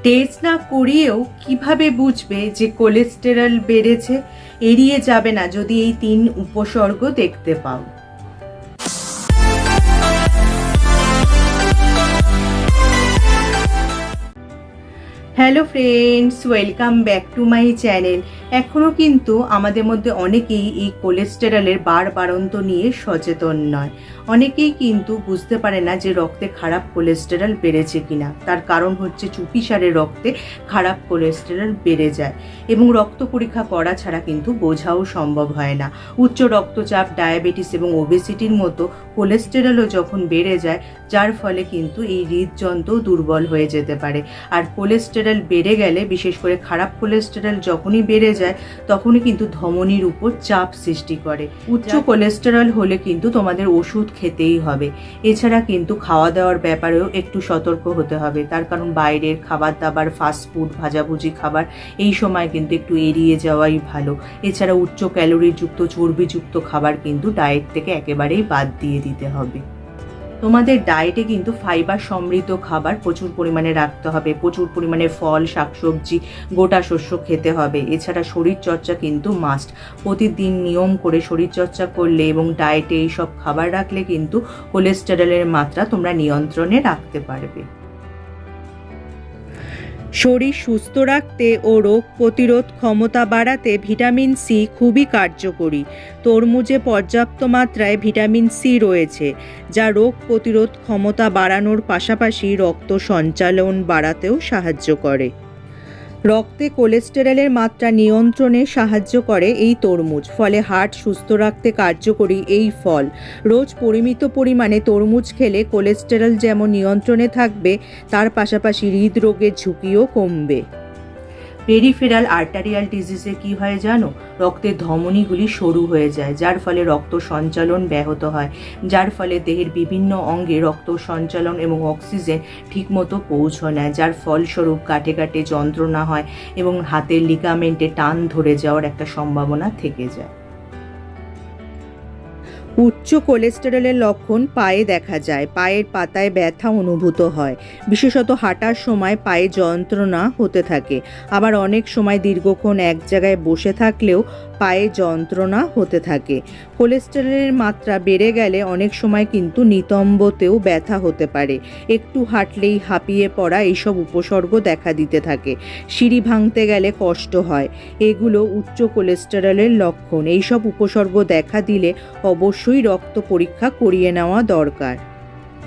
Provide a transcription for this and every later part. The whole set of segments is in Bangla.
টেস্ট না করিয়েও কিভাবে বুঝবে যে কোলেস্টেরল বেড়েছে? এড়িয়ে যাবে না যদি এই 3 উপসর্গ দেখতে পাও। Hello friends, welcome back to my channel. এখনও কিন্তু আমাদের মধ্যে অনেকেই এই কোলেস্টেরলের বাড়ন্ত নিয়ে সচেতন নয়। অনেকেই কিন্তু বুঝতে পারে না যে রক্তে খারাপ কোলেস্টেরল বেড়েছে কিনা। তার কারণ হচ্ছে চুপিসারে রক্তে খারাপ কোলেস্টেরল বেড়ে যায় এবং রক্ত পরীক্ষা করা ছাড়া কিন্তু বোঝাও সম্ভব হয় না। উচ্চ রক্তচাপ, ডায়াবেটিস এবং ওবেসিটির মতো কোলেস্টেরলও যখন বেড়ে যায়, যার ফলে কিন্তু এই হৃদযন্ত্র দুর্বল হয়ে যেতে পারে। আর কোলেস্টেরল বেড়ে গেলে, বিশেষ করে খারাপ কোলেস্টেরল যখনই বেড়ে যায়, তখনই কিন্তু ধমনীর উপর চাপ সৃষ্টি করে। উচ্চ কোলেস্টেরল হলে কিন্তু তোমাদের ওষুধ খেতেই হবে। এছাড়া কিন্তু খাওয়া দাওয়ার ব্যাপারেও একটু সতর্ক হতে হবে। তার কারণ বাইরের খাবার দাবার, ফাস্টফুড, ভাজাভুজি খাবার এই সময় কিন্তু একটু এড়িয়ে যাওয়াই ভালো। এছাড়া উচ্চ ক্যালোরিযুক্ত, চর্বিযুক্ত খাবার কিন্তু ডায়েট থেকে একেবারেই বাদ দিয়ে দিতে হবে। তোমাদের ডায়েটে কিন্তু ফাইবার সমৃদ্ধ খাবার প্রচুর পরিমাণে রাখতে হবে। প্রচুর পরিমাণে ফল, শাকসবজি, গোটা শস্য খেতে হবে। এছাড়া শরীরচর্চা কিন্তু মাস্ট। প্রতিদিন নিয়ম করে শরীরচর্চা করলে এবং ডায়েটে এইসব খাবার রাখলে কিন্তু কোলেস্টেরলের মাত্রা তোমরা নিয়ন্ত্রণে রাখতে পারবে। শরীর সুস্থ রাখতে ও রোগ প্রতিরোধ ক্ষমতা বাড়াতে ভিটামিন সি খুবই কার্যকরী। তরমুজে পর্যাপ্ত মাত্রায় ভিটামিন সি রয়েছে, যা রোগ প্রতিরোধ ক্ষমতা বাড়ানোর পাশাপাশি রক্ত সঞ্চালন বাড়াতেও সাহায্য করে। রক্তে কোলেস্টেরলের মাত্রা নিয়ন্ত্রণে সাহায্য করে এই তরমুজ। ফলে হার্ট সুস্থ রাখতে কার্যকরী এই ফল। রোজ পরিমিত পরিমাণে তরমুজ খেলে কোলেস্টেরল যেমন নিয়ন্ত্রণে থাকবে, তার পাশাপাশি হৃদরোগের ঝুঁকিও কমবে। পেরিফেরাল আর্টারিয়াল ডিজিজে কি হয় জানো? রক্তের ধমনীগুলি সরু হয়ে যায়, যার ফলে রক্ত সঞ্চালন ব্যাহত হয়, যার ফলে দেহের বিভিন্ন অঙ্গে রক্ত সঞ্চালন এবং অক্সিজেন ঠিকমতো পৌঁছয় না, যার ফলস্বরূপ গাঁটে গাঁটে যন্ত্রণা হয় এবং হাতের লিগামেন্টে টান ধরে যাওয়ার একটা সম্ভাবনা থেকে যায়। উচ্চ কোলেস্টেরলের লক্ষণ পায়ে দেখা যায়। পায়ের পাতায় ব্যথা অনুভূত হয়, বিশেষত হাঁটার সময় পায়ে যন্ত্রণা হতে থাকে। আবার অনেক সময় দীর্ঘক্ষণ এক জায়গায় বসে থাকলেও পায়ে যন্ত্রণা হতে থাকে। কোলেস্টেরলের মাত্রা বেড়ে গেলে অনেক সময় কিন্তু নিতম্বতেও ব্যথা হতে পারে। একটু হাঁটলেই হাঁপিয়ে পড়া, এইসব উপসর্গ দেখা দিতে থাকে। সিঁড়ি ভাঙতে গেলে কষ্ট হয়, এগুলো উচ্চ কোলেস্টেরলের লক্ষণ। এইসব উপসর্গ দেখা দিলে অবশ্যই রক্ত পরীক্ষা করিয়ে নেওয়া দরকার।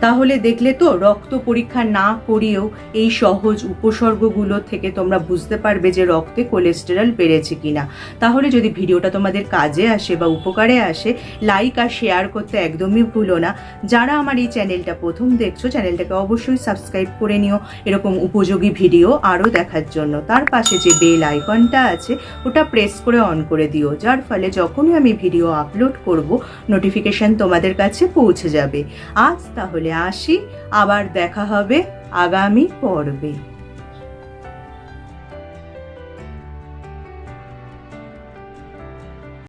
তাহলে দেখলে তো, রক্ত পরীক্ষা না করিয়েও এই সহজ উপসর্গগুলো থেকে তোমরা বুঝতে পারবে যে রক্তে কোলেস্টেরল বেড়েছে কিনা। তাহলে যদি ভিডিওটা তোমাদের কাজে আসে বা উপকারে আসে, লাইক আর শেয়ার করতে একদমই ভুলো না। যারা আমার এই চ্যানেলটা প্রথম দেখছো, চ্যানেলটাকে অবশ্যই সাবস্ক্রাইব করে নিও এরকম উপযোগী ভিডিও আরও দেখার জন্য। তার পাশে যে বেল আইকনটা আছে, ওটা প্রেস করে অন করে দিও, যার ফলে যখনই আমি ভিডিও আপলোড করব, নোটিফিকেশন তোমাদের কাছে পৌঁছে যাবে। আজ তাহলে আসি, আবার দেখা হবে আগামী পর্বে।